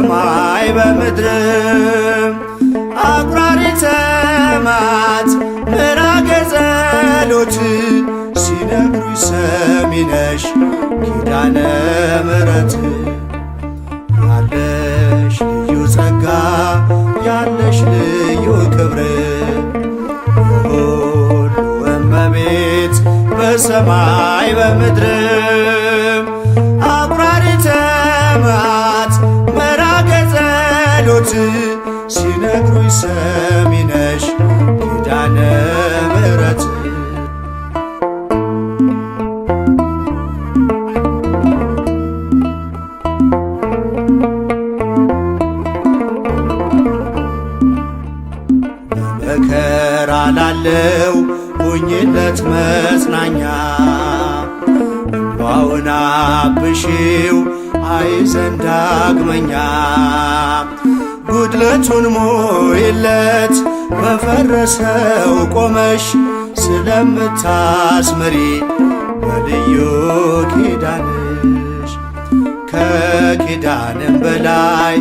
በሰማይ በምድርም አቁራሪተ መዓት ምራገ ጸሎት ሲነግሩኝ ሰሚ ነሽ ኪዳነ ምሕረት ያለሽ ልዩ ጸጋ ያለሽ ልዩ ክብር የሁሉ እመቤት በሰማይ በምድርም አቁራሪተ መዓት ምራገ ጸሎት ሲነግሩኝ ሰሚ ነሽ ኪዳነ ምሕረት በመከራ ላለው ሁኝለት መጽናኛ እንባውን አብሺው አይዘን ዳግመኛ ጉድለቱን ሞይለት በፈረሰው ቆመሽ ስለምታስምሪ በልዩ ኪዳንሽ ከኪዳንም በላይ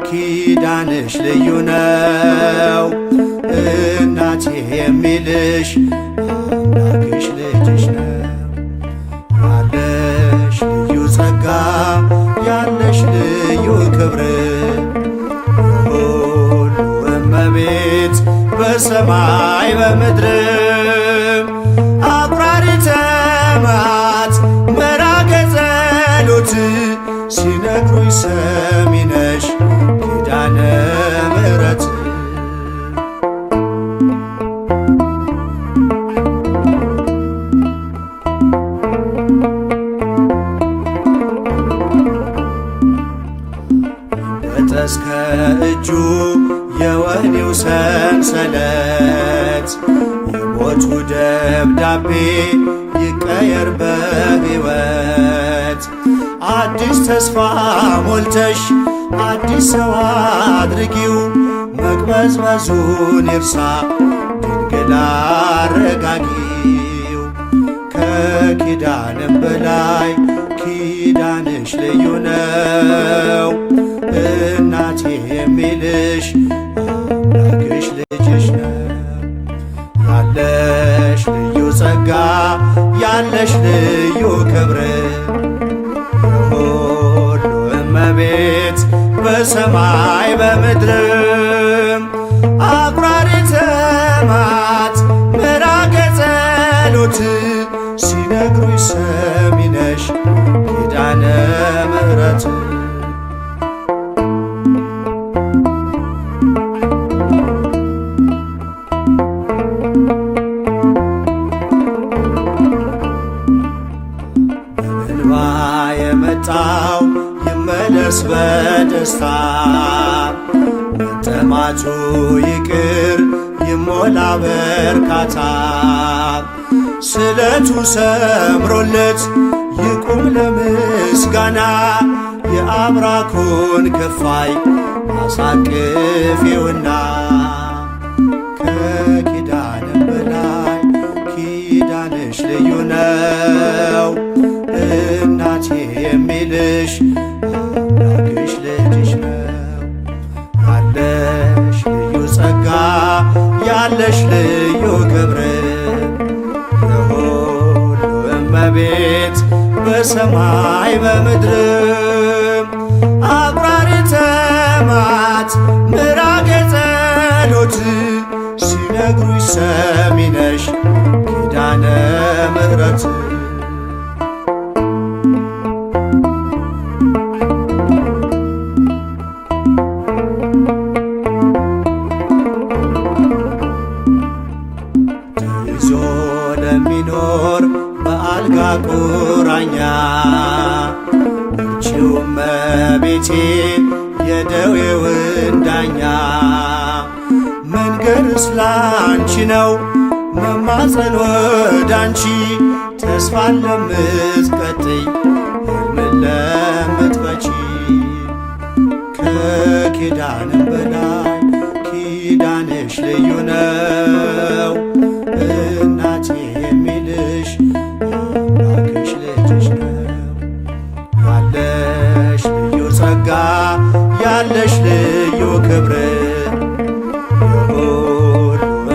ኪዳንሽ ልዩ ነው እናቴ የሚልሽ አምላክሽ ልጅሽ ነው ያለሽ ልዩ ጸጋ ያለሽ ልዩ ክብር የሁሉ እመቤት በሰማይ በምድርም አቁራሪተ መዓት ምራገ ጸሎት ሲነግሩኝ ሰሚ ነሽ ኪዳነ ምሕረት እስከ እጁ የወህኒው ሰንሰለት የሞቱ ደብዳቤ ይቀየር በሕይወት አዲስ ተስፋ ሞልተሽ አዲስ ሰው አድርጊው መቅበዝበዙን ይርሳ ድንግል አረጋጊው ከኪዳንም በላይ ኪዳንሽ ልዩ ነው እናቴ የሚልሽ አምላክሽ ልጅሽ ነው ያለሽ ልዩ ጸጋ ያለሽ ልዩ ክብር የሁሉ እመቤት በሰማይ በምድርም አቁራሪተ መዓት ምራገ ጸሎት ሲነግሩኝ ሰሚ ነሽ ኪዳነ ምሕረት የመጣው ይመለስ በደስታ መጠማቱ ይቅር ይሞላ በርካታ ስለቱ ሰምሮለት ይቁም ለምስጋና የአብራኩን ክፋይ አሳቅፊውና ከኪዳንም በላይ ኪዳንሽ ልዩ ነው እናቴ የሚልሽ አምላክሽ ልጅሽ ነው ያለሽ ልዩ ጸጋ ያለሽ ልዩ ክብር የሁሉ እመቤት በሰማይ በምድርም አቁራሪተ መዓት ምራገ ጸሎት ሲነግሩኝ ሰሚ ነሽ ኪዳነ ምሕረት ይዞ ለሚኖር በአልጋ ቁራኛ አንቺው እመቤቴ የደዌውን ዳኛ መንገድስ ላንቺ ነው መማፀን ወዳንቺ ተስፋን ለምትቀጥይ ሕልምን ለምትፈቺ ከኪዳንም በላይ ኪዳንሽ ልዩ ነው እናቴ የሚልሽ አምላክሽ ልጅሽ ነው ያለሽ ልዩ ጸጋ ያለሽ ልዩ ክብር የሁሉ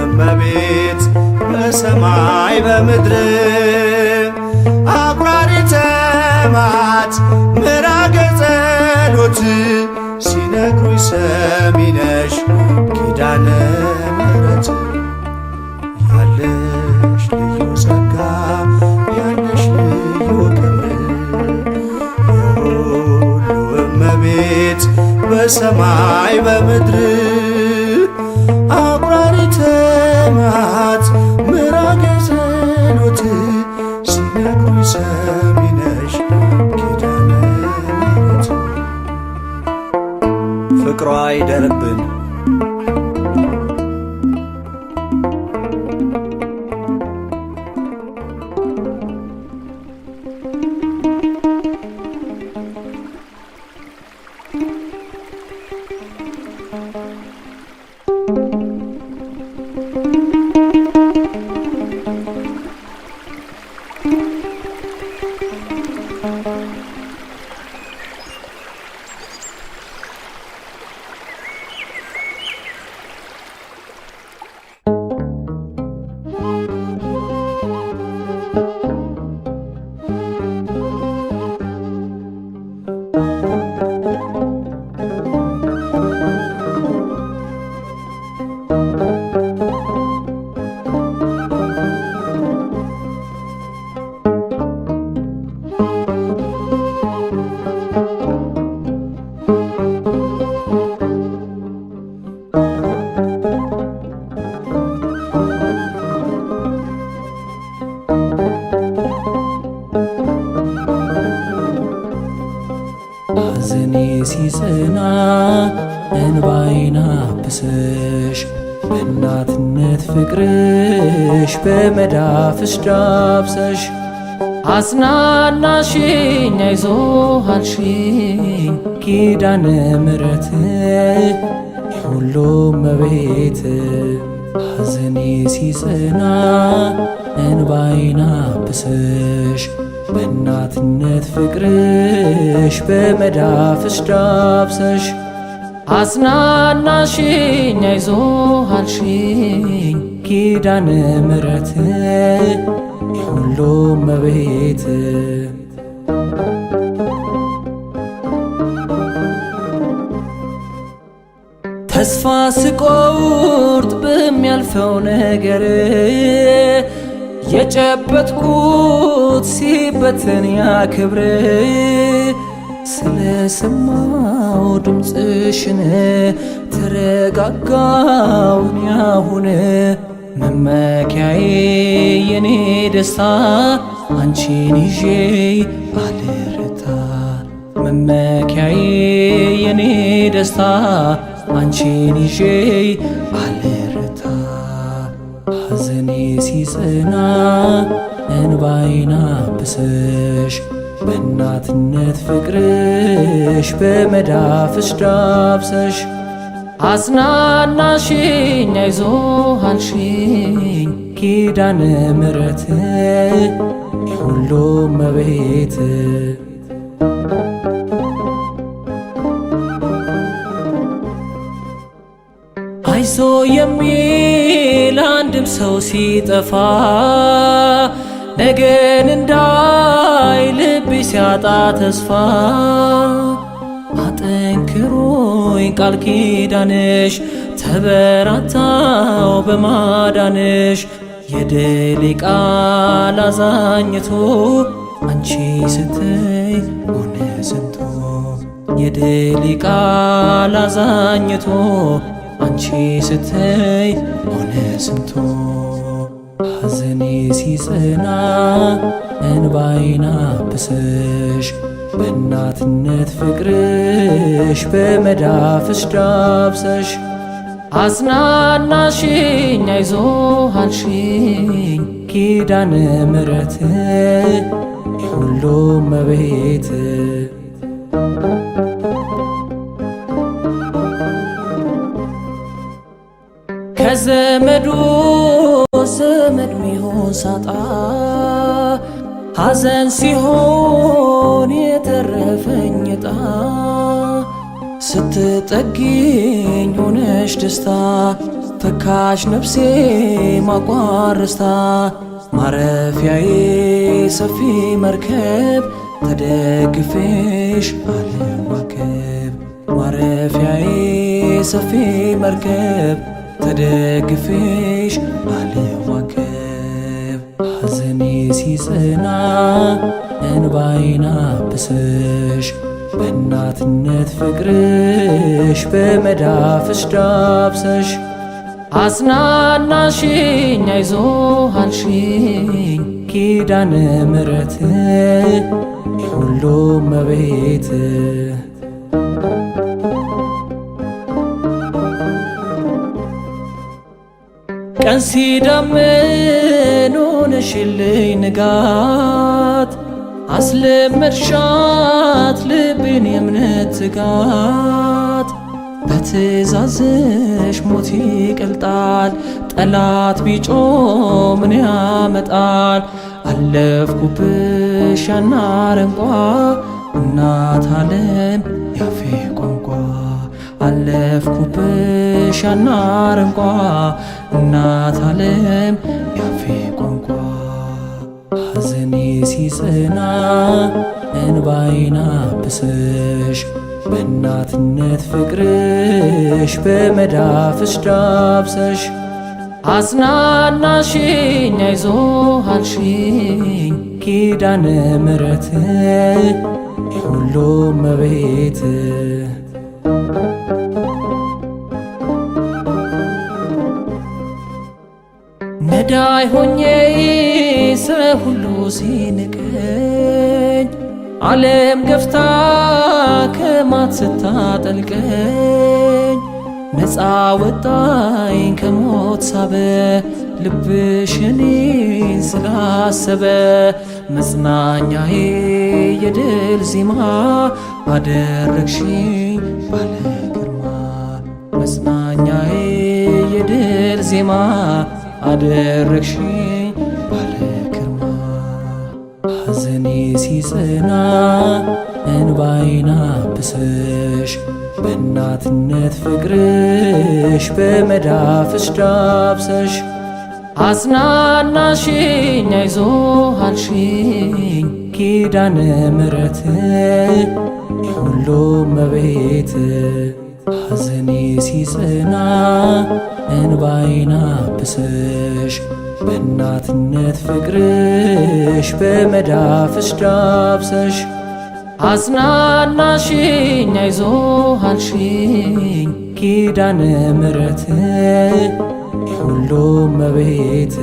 እመቤት በሰማይ በምድር አቁራሪተ መዓት ምራገ ጸሎት ሲነግሩኝ ሰሚ ነሽ ኪዳነ ምሕረት ያለሽ ልዩ ጸጋ ያለሽ ልዩ ክብር የሁሉ እመቤት በሰማይ በምድር አቁራሪተ መዓት ምራገ ጸሎት ሲነግሩኝ ሰሚ ነሽ ኪዳነ ምሕረት ፍቅሯ አይደርብን ሐዘኔ ሲጽና እንባዬን አብሰሽ በእናትነት ፍቅርሽ በመዳፍሽ ዳብሰሽ አጽናናሽኝ አይዞህ አልሽኝ ኪዳነ ምሕረት የሁሉም እመቤት ሐዘኔ ሲጽና እንባዬን አብሰሽ በእናትነት ፍቅርሽ በመዳፍሽ ዳብሰሽ አጽናናሽኝ አይዞህ አልሽኝ ኪዳነ ምሕረት የሁሉም እመቤት ተስፋ ስቆርጥ በሚያልፈው ነገር የጨበጥኩት ሲበትን ያ ክብር ስለሰማው ድምፅሽን ተረጋጋውን ያሁን መመኪያዬ የኔ ደስታ አንቺን ይዤ አልረታ መመኪያዬ የኔ ደስታ አንቺን ይዤ አልረታ ሐዘኔ ሲጽና እንባዬን አብሰሽ በእናትነት ፍቅርሽ በመዳፍሽ ዳብሰሽ አጽናናሽኝ አይዞህ አልሽኝ ኪዳነ ምሕረት የሁሉም እመቤት አይዞ የሚል አንድም ሰው ሲጠፋ ነገን እንዳይ ልቤ ሲያጣ ተስፋ አጠንክሮኝ ቃል ኪዳንሽ ተበራታው በማዳንሽ የድሌ ቃል አዛኝቶ አንቺ ስትይ ሆነ ስንቶ የድሌ ቃል አዛኝቶ አንቺ ስትይ ሆነ ስንቶ ሐዘኔ ሲጽና እንባዬን አብሰሽ በእናትነት ፍቅርሽ በመዳፍሽ ዳብሰሽ አጽናናሽኝ አይዞህ አልሽኝ ኪዳነ ምሕረት የሁሉም እመቤት ከዘመዱ ዘመድ ሚሆን ሳጣ ሐዘን ሲሆን የተረፈኝ ዕጣ ስትጠጊኝ ሆነሽ ደስታ ፈካሽ ነፍሴ ማቋረስታ ማረፊያዬ ሰፊ መርከብ ተደግፌሽ አልዋከብ ማረፊያዬ ሰፊ መርከብ ተደግፌሽ አልዋከብ ሐዘኔ ሲጽና እንባዬን አብሰሽ በእናትነት ፍቅርሽ በመዳፍሽ ዳብሰሽ አጽናናሽኝ አይዞህ አልሽኝ ኪዳነ ምሕረት የሁሉም እመቤት ቀን ሲዳመን ሆነሽልኝ ንጋት አስለመድሻት ልቤን የእምነት ትጋት በትእዛዝሽ ሞት ይቀልጣል ጠላት ቢጮህ ምን ያመጣል አለፍኩብሽ ያን አረንቋ እናት ዓለም ያፌ ቋንቋ አለፍኩብሽ ያን አረንቋ እናት ዓለም ያፌ ቋንቋ ሐዘኔ ሲጽና እንባዬን አብሰሽ በእናትነት ፍቅርሽ በመዳፍሽ ዳብሰሽ አጽናናሽኝ አይዞህ አልሽኝ ኪዳነ ምሕረት የሁሉም እመቤት ነዳይ ሆኜ ሰው ሁሉ ሲንቀኝ ዓለም ገፍታ ከማት ስታጠልቀኝ ነፃ ወጣኝ ከሞት ሳበ ልብሽ እኔን ስላሰበ መጽናኛዬ የድል ዜማ አደረግሽኝ ባለ ግርማ መጽናኛዬ የድል ዜማ አደረግሽኝ ባለ ግርማ ሐዘኔ ሲጽና እንባዬን አብሰሽ በእናትነት ፍቅርሽ በመዳፍሽ ዳብሰሽ አጽናናሽኝ አይዞህ አልሽኝ ኪዳነ ምሕረት የሁሉም እመቤት ሐዘኔ ሲጽና እንባዬን አብሰሽ በእናትነት ፍቅርሽ በመዳፍሽ ዳብሰሽ አጽናናሽኝ አይዞህ አልሽኝ ኪዳነ ምሕረት የሁሉም እመቤት